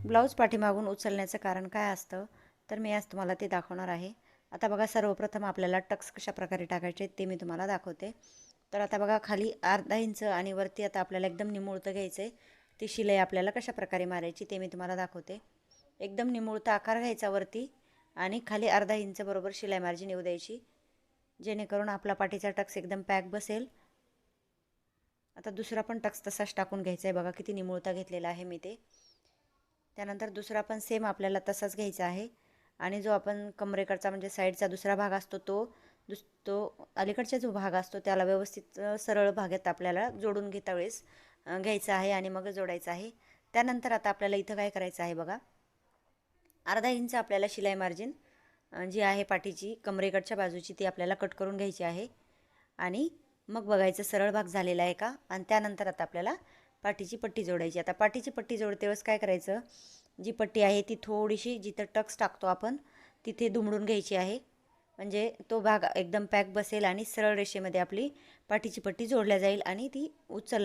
Blouse पाठीमागून उचलण्याचं कारण काय असतं तर मी आज तुम्हाला ते दाखवणार आहे. आता बघा, सर्वप्रथम आपल्याला टक्स कशा प्रकारे टाकायचे ते मी तुम्हाला दाखवते. तर आता बघा, खाली अर्धा इंच आणि वरती आता आपल्याला एकदम निमुळतं घ्यायचं आहे. ती शिलाई आपल्याला कशा प्रकारे मारायची ते मी तुम्हाला दाखवते. एकदम निमुळता आकार घ्यायचा वरती आणि खाली अर्धा इंच बरोबर शिलाई मार्जिन येऊ द्यायची, जेणेकरून आपला पाठीचा टक्स एकदम पॅक बसेल. आता दुसरा पण टक्स तसाच टाकून घ्यायचा आहे. बघा किती निमुळता घेतलेला आहे मी ते. त्यानंतर दुसरा पण सेम आपल्याला तसाच घ्यायचा आहे आणि जो आपण कमरेकडचा म्हणजे साईडचा दुसरा भाग असतो तो अलीकडचा जो भाग असतो त्याला व्यवस्थित सरळ भागात आपल्याला जोडून घेता वेळेस घ्यायचा आहे आणि मग जोडायचा आहे. त्यानंतर आता आपल्याला इथं काय करायचं आहे बघा, अर्धा इंच आपल्याला शिलाई मार्जिन जी आहे पाठीची कमरेकडच्या बाजूची ती आपल्याला कट करून घ्यायची आहे आणि मग बघायचं सरळ भाग झालेला आहे का. आणि त्यानंतर आता आपल्याला पाठीची पट्टी जोडायची. आता पाठीची पट्टी जोडते वेळेस काय करायचं, जी पट्टी आहे ती थोडीशी जिथं टक्स टाकतो आपण तिथे दुमडून घ्यायची आहे, म्हणजे तो भाग एकदम पॅक बसेल आणि सरळ रेषेमध्ये आपली पाठीची पट्टी जोडल्या जाईल आणि ती उचल